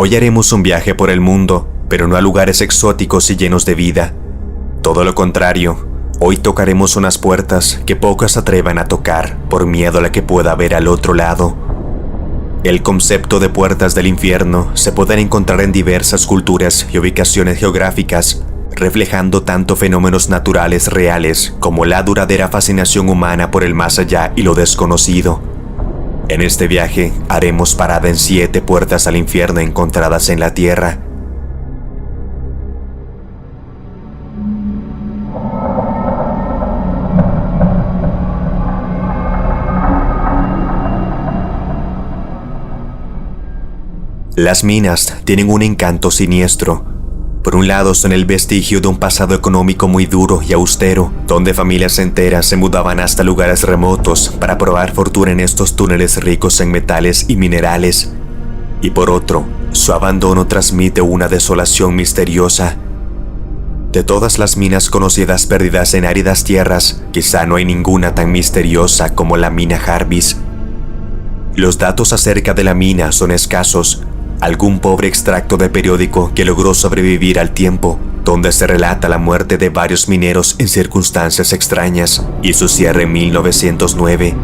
Hoy haremos un viaje por el mundo, pero no a lugares exóticos y llenos de vida. Todo lo contrario, hoy tocaremos unas puertas que pocos se atrevan a tocar por miedo a la que pueda haber al otro lado. El concepto de puertas del infierno se puede encontrar en diversas culturas y ubicaciones geográficas, reflejando tanto fenómenos naturales reales como la duradera fascinación humana por el más allá y lo desconocido. En este viaje haremos parada en 7 puertas al infierno encontradas en la tierra. Las minas tienen un encanto siniestro. Por un lado son el vestigio de un pasado económico muy duro y austero, donde familias enteras se mudaban hasta lugares remotos para probar fortuna en estos túneles ricos en metales y minerales. Y por otro, su abandono transmite una desolación misteriosa. De todas las minas conocidas perdidas en áridas tierras, quizá no hay ninguna tan misteriosa como la mina Jarvis. Los datos acerca de la mina son escasos. Algún pobre extracto de periódico que logró sobrevivir al tiempo, donde se relata la muerte de varios mineros en circunstancias extrañas y su cierre en 1909.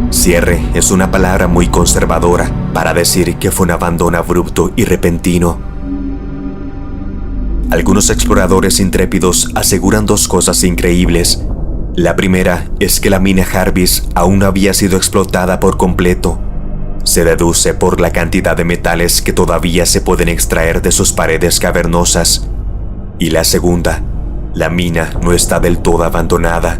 Cierre es una palabra muy conservadora para decir que fue un abandono abrupto y repentino. Algunos exploradores intrépidos aseguran 2 cosas increíbles. La primera es que la mina Jarvis aún no había sido explotada por completo. Se deduce por la cantidad de metales que todavía se pueden extraer de sus paredes cavernosas. Y la segunda, la mina no está del todo abandonada.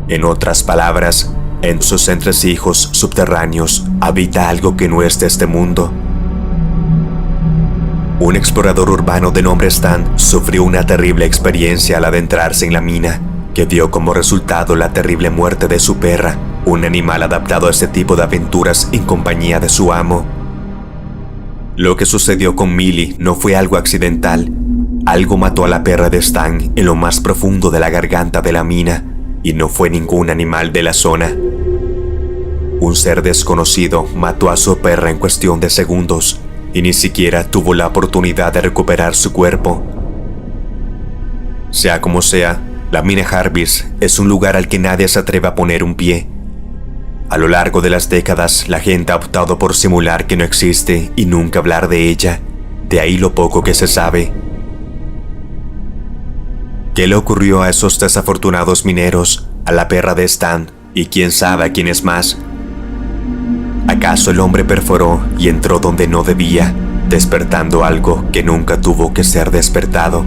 En otras palabras, en sus entresijos subterráneos habita algo que no es de este mundo. Un explorador urbano de nombre Stan sufrió una terrible experiencia al adentrarse en la mina, que dio como resultado la terrible muerte de su perra, un animal adaptado a este tipo de aventuras en compañía de su amo. Lo que sucedió con Millie no fue algo accidental. Algo mató a la perra de Stan en lo más profundo de la garganta de la mina, y no fue ningún animal de la zona. Un ser desconocido mató a su perra en cuestión de segundos, y ni siquiera tuvo la oportunidad de recuperar su cuerpo. Sea como sea, la mina Jarvis es un lugar al que nadie se atreve a poner un pie. A lo largo de las décadas, la gente ha optado por simular que no existe y nunca hablar de ella. De ahí lo poco que se sabe. ¿Qué le ocurrió a esos desafortunados mineros, a la perra de Stan y quién sabe a quién es más? ¿Acaso el hombre perforó y entró donde no debía, despertando algo que nunca tuvo que ser despertado?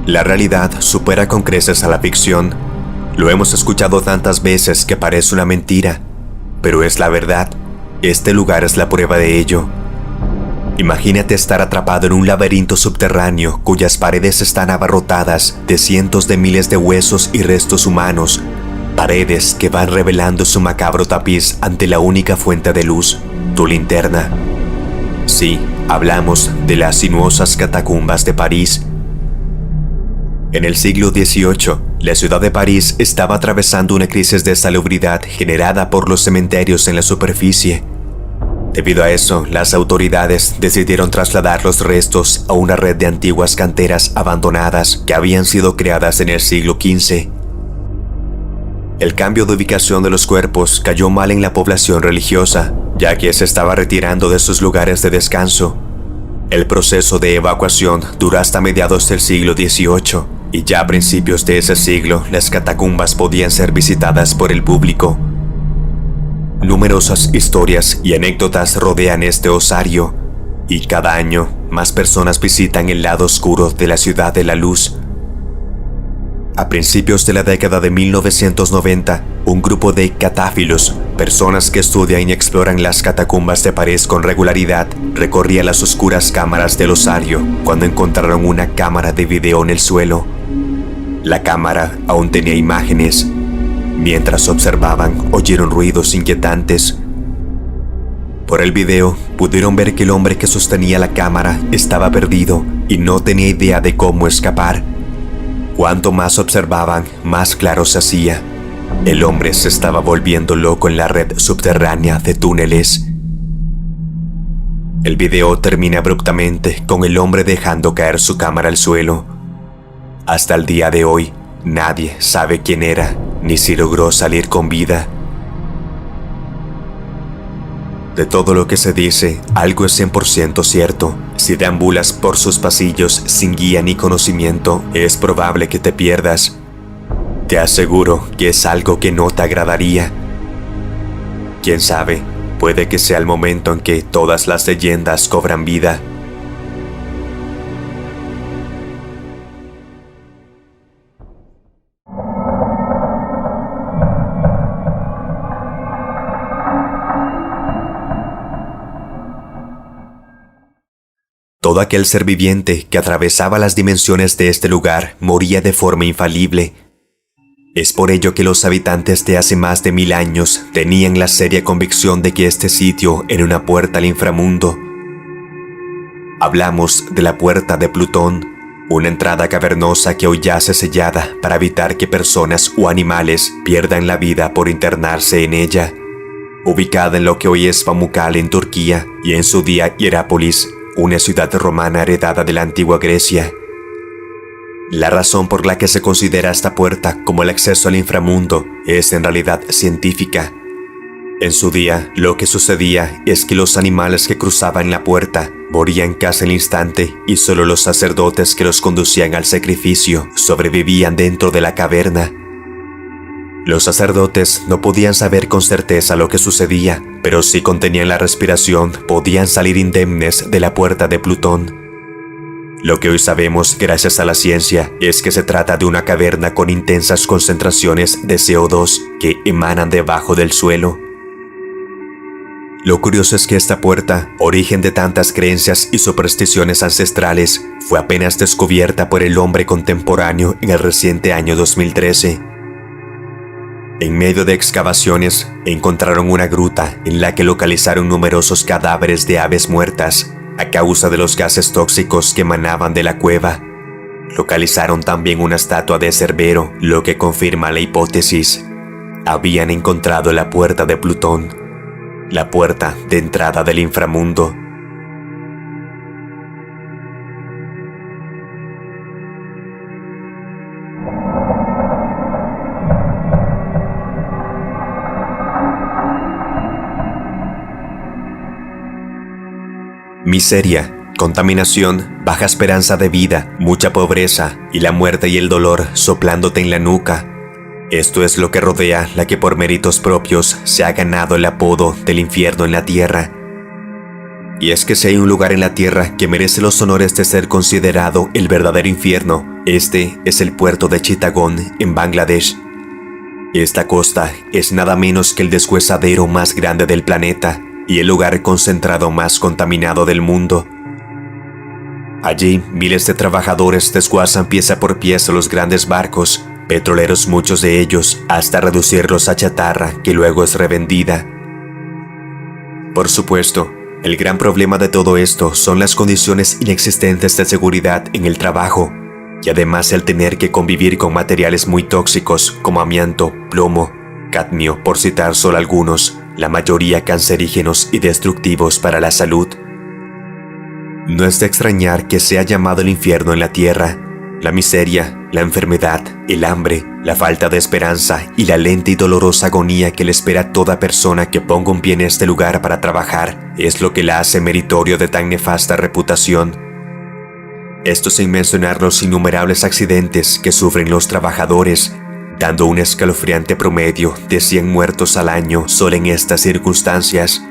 La realidad supera con creces a la ficción. Lo hemos escuchado tantas veces que parece una mentira, pero es la verdad. Este lugar es la prueba de ello. Imagínate estar atrapado en un laberinto subterráneo cuyas paredes están abarrotadas de cientos de miles de huesos y restos humanos, paredes que van revelando su macabro tapiz ante la única fuente de luz, tu linterna. Sí, hablamos de las sinuosas catacumbas de París. En el siglo XVIII, la ciudad de París estaba atravesando una crisis de salubridad generada por los cementerios en la superficie. Debido a eso, las autoridades decidieron trasladar los restos a una red de antiguas canteras abandonadas que habían sido creadas en el siglo XV. El cambio de ubicación de los cuerpos cayó mal en la población religiosa, ya que se estaba retirando de sus lugares de descanso. El proceso de evacuación duró hasta mediados del siglo XVIII, y ya a principios de ese siglo las catacumbas podían ser visitadas por el público. Numerosas historias y anécdotas rodean este osario, y cada año más personas visitan el lado oscuro de la Ciudad de la Luz. A principios de la década de 1990, un grupo de catáfilos, personas que estudian y exploran las catacumbas de París con regularidad, recorría las oscuras cámaras del osario cuando encontraron una cámara de video en el suelo. La cámara aún tenía imágenes. Mientras observaban, oyeron ruidos inquietantes. Por el video, pudieron ver que el hombre que sostenía la cámara estaba perdido y no tenía idea de cómo escapar. Cuanto más observaban, más claro se hacía. El hombre se estaba volviendo loco en la red subterránea de túneles. El video termina abruptamente con el hombre dejando caer su cámara al suelo. Hasta el día de hoy, nadie sabe quién era, ni si logró salir con vida. De todo lo que se dice, algo es 100% cierto. Si deambulas por sus pasillos sin guía ni conocimiento, es probable que te pierdas. Te aseguro que es algo que no te agradaría. Quién sabe, puede que sea el momento en que todas las leyendas cobran vida. Todo aquel ser viviente que atravesaba las dimensiones de este lugar moría de forma infalible. Es por ello que los habitantes de hace más de 1000 años tenían la seria convicción de que este sitio era una puerta al inframundo. Hablamos de la Puerta de Plutón, una entrada cavernosa que hoy yace sellada para evitar que personas o animales pierdan la vida por internarse en ella. Ubicada en lo que hoy es Pamukkale en Turquía y en su día Hierápolis, una ciudad romana heredada de la antigua Grecia. La razón por la que se considera esta puerta como el acceso al inframundo es en realidad científica. En su día, lo que sucedía es que los animales que cruzaban la puerta morían casi al instante y solo los sacerdotes que los conducían al sacrificio sobrevivían dentro de la caverna. Los sacerdotes no podían saber con certeza lo que sucedía, pero si contenían la respiración, podían salir indemnes de la Puerta de Plutón. Lo que hoy sabemos, gracias a la ciencia, es que se trata de una caverna con intensas concentraciones de CO2 que emanan debajo del suelo. Lo curioso es que esta puerta, origen de tantas creencias y supersticiones ancestrales, fue apenas descubierta por el hombre contemporáneo en el reciente año 2013. En medio de excavaciones, encontraron una gruta en la que localizaron numerosos cadáveres de aves muertas a causa de los gases tóxicos que emanaban de la cueva. Localizaron también una estatua de Cerbero, lo que confirma la hipótesis. Habían encontrado la Puerta de Plutón, la puerta de entrada del inframundo. Miseria, contaminación, baja esperanza de vida, mucha pobreza y la muerte y el dolor soplándote en la nuca. Esto es lo que rodea la que por méritos propios se ha ganado el apodo del infierno en la tierra. Y es que si hay un lugar en la tierra que merece los honores de ser considerado el verdadero infierno, este es el puerto de Chittagong en Bangladesh. Esta costa es nada menos que el deshuesadero más grande del planeta y el lugar concentrado más contaminado del mundo. Allí, miles de trabajadores desguazan pieza por pieza los grandes barcos, petroleros muchos de ellos, hasta reducirlos a chatarra que luego es revendida. Por supuesto, el gran problema de todo esto son las condiciones inexistentes de seguridad en el trabajo, y además el tener que convivir con materiales muy tóxicos como amianto, plomo, cadmio, por citar solo algunos, la mayoría cancerígenos y destructivos para la salud. No es de extrañar que sea llamado el infierno en la tierra. La miseria, la enfermedad, el hambre, la falta de esperanza y la lenta y dolorosa agonía que le espera a toda persona que ponga un pie en este lugar para trabajar es lo que la hace meritorio de tan nefasta reputación. Esto sin mencionar los innumerables accidentes que sufren los trabajadores, dando un escalofriante promedio de 100 muertos al año solo en estas circunstancias.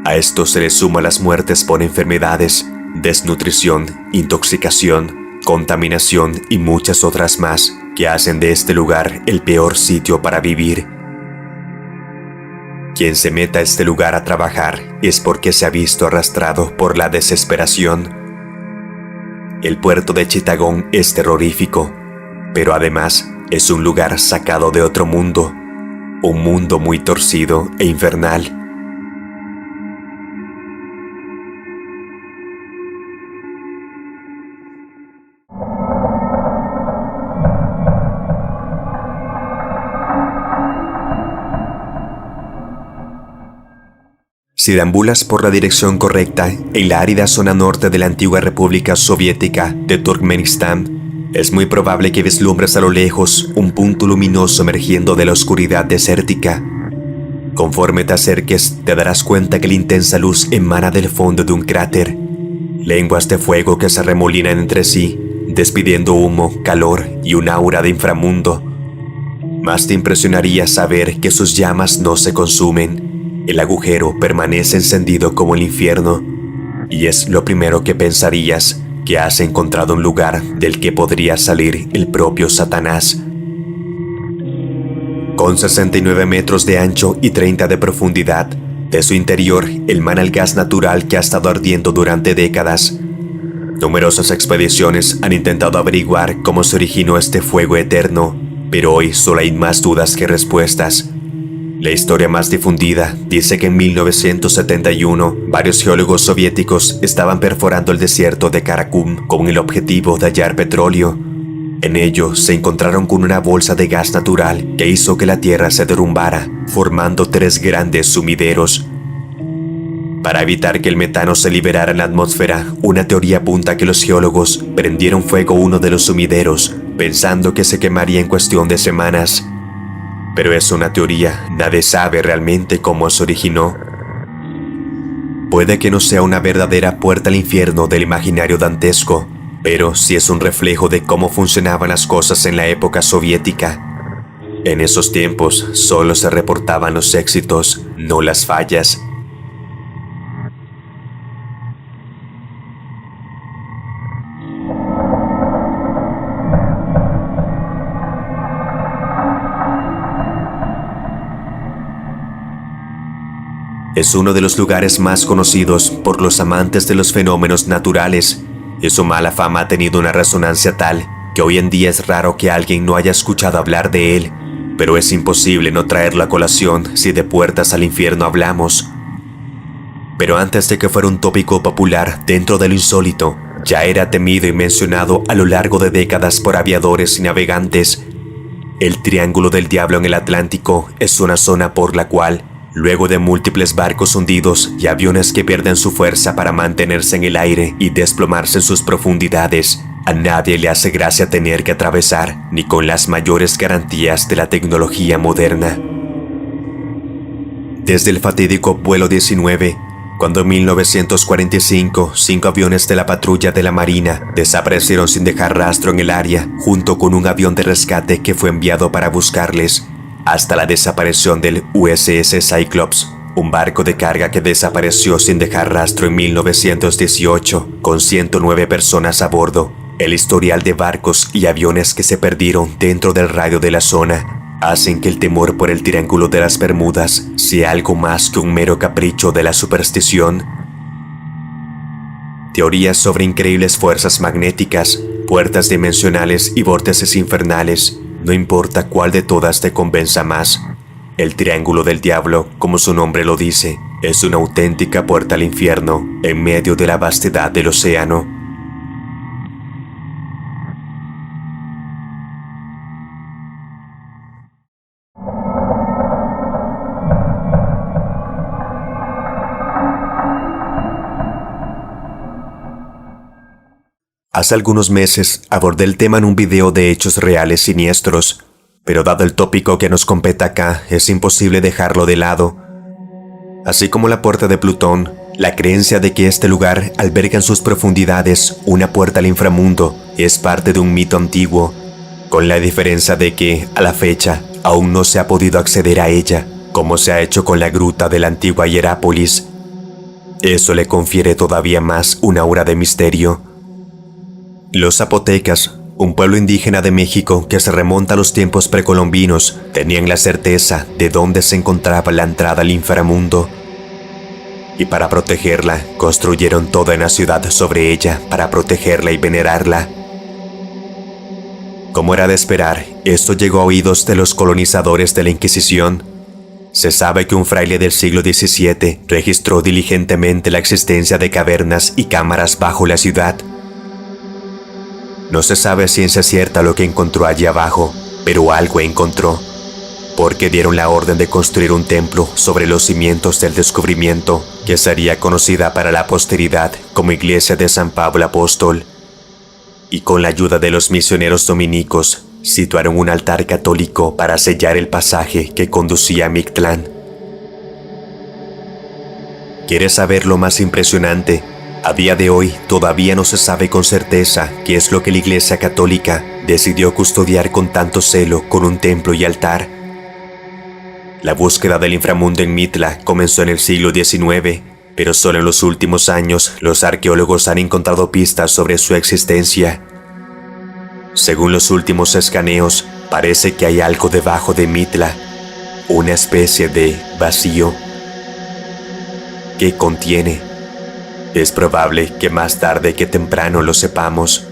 A esto se le suman las muertes por enfermedades, desnutrición, intoxicación, contaminación y muchas otras más que hacen de este lugar el peor sitio para vivir. Quien se meta a este lugar a trabajar es porque se ha visto arrastrado por la desesperación. El puerto de Chittagong es terrorífico, pero además es un lugar sacado de otro mundo, un mundo muy torcido e infernal. Si deambulas por la dirección correcta en la árida zona norte de la antigua República Soviética de Turkmenistán, es muy probable que vislumbres a lo lejos un punto luminoso emergiendo de la oscuridad desértica. Conforme te acerques, te darás cuenta que la intensa luz emana del fondo de un cráter. Lenguas de fuego que se arremolinan entre sí, despidiendo humo, calor y un aura de inframundo. Más te impresionaría saber que sus llamas no se consumen. El agujero permanece encendido como el infierno, y es lo primero que pensarías, que has encontrado un lugar del que podría salir el propio Satanás. Con 69 metros de ancho y 30 de profundidad, de su interior emana el gas natural que ha estado ardiendo durante décadas. Numerosas expediciones han intentado averiguar cómo se originó este fuego eterno, pero hoy solo hay más dudas que respuestas. La historia más difundida dice que en 1971 varios geólogos soviéticos estaban perforando el desierto de Karakum con el objetivo de hallar petróleo. En ello se encontraron con una bolsa de gas natural que hizo que la tierra se derrumbara, formando 3 grandes sumideros. Para evitar que el metano se liberara en la atmósfera, una teoría apunta a que los geólogos prendieron fuego a uno de los sumideros, pensando que se quemaría en cuestión de semanas. Pero es una teoría, nadie sabe realmente cómo se originó. Puede que no sea una verdadera puerta al infierno del imaginario dantesco, pero sí es un reflejo de cómo funcionaban las cosas en la época soviética. En esos tiempos solo se reportaban los éxitos, no las fallas. Es uno de los lugares más conocidos por los amantes de los fenómenos naturales, y su mala fama ha tenido una resonancia tal que hoy en día es raro que alguien no haya escuchado hablar de él, pero es imposible no traerlo a colación si de puertas al infierno hablamos. Pero antes de que fuera un tópico popular dentro de lo insólito, ya era temido y mencionado a lo largo de décadas por aviadores y navegantes. El Triángulo del Diablo en el Atlántico es una zona por la cual, luego de múltiples barcos hundidos y aviones que pierden su fuerza para mantenerse en el aire y desplomarse en sus profundidades, a nadie le hace gracia tener que atravesar, ni con las mayores garantías de la tecnología moderna. Desde el fatídico vuelo 19, cuando en 1945 5 aviones de la patrulla de la Marina desaparecieron sin dejar rastro en el área, junto con un avión de rescate que fue enviado para buscarles, hasta la desaparición del USS Cyclops, un barco de carga que desapareció sin dejar rastro en 1918, con 109 personas a bordo. El historial de barcos y aviones que se perdieron dentro del radio de la zona hacen que el temor por el Triángulo de las Bermudas sea algo más que un mero capricho de la superstición. Teorías sobre increíbles fuerzas magnéticas, puertas dimensionales y vórtices infernales. No importa cuál de todas te convenza más, el Triángulo del Diablo, como su nombre lo dice, es una auténtica puerta al infierno en medio de la vastedad del océano. Hace algunos meses abordé el tema en un video de hechos reales siniestros, pero dado el tópico que nos compete acá, es imposible dejarlo de lado. Así como la puerta de Plutón, la creencia de que este lugar alberga en sus profundidades una puerta al inframundo es parte de un mito antiguo, con la diferencia de que, a la fecha, aún no se ha podido acceder a ella, como se ha hecho con la gruta de la antigua Hierápolis. Eso le confiere todavía más una aura de misterio. Los zapotecas, un pueblo indígena de México que se remonta a los tiempos precolombinos, tenían la certeza de dónde se encontraba la entrada al inframundo. Y para protegerla, construyeron toda una ciudad sobre ella para protegerla y venerarla. Como era de esperar, esto llegó a oídos de los colonizadores de la Inquisición. Se sabe que un fraile del siglo XVII registró diligentemente la existencia de cavernas y cámaras bajo la ciudad. No se sabe a ciencia cierta lo que encontró allí abajo, pero algo encontró. porque dieron la orden de construir un templo sobre los cimientos del descubrimiento, que sería conocida para la posteridad como Iglesia de San Pablo Apóstol. Y con la ayuda de los misioneros dominicos, situaron un altar católico para sellar el pasaje que conducía a Mictlán. ¿Quieres saber lo más impresionante? A día de hoy todavía no se sabe con certeza qué es lo que la Iglesia Católica decidió custodiar con tanto celo con un templo y altar. La búsqueda del inframundo en Mitla comenzó en el siglo XIX, pero solo en los últimos años los arqueólogos han encontrado pistas sobre su existencia. Según los últimos escaneos, parece que hay algo debajo de Mitla, una especie de vacío que contiene. Es probable que más tarde que temprano lo sepamos.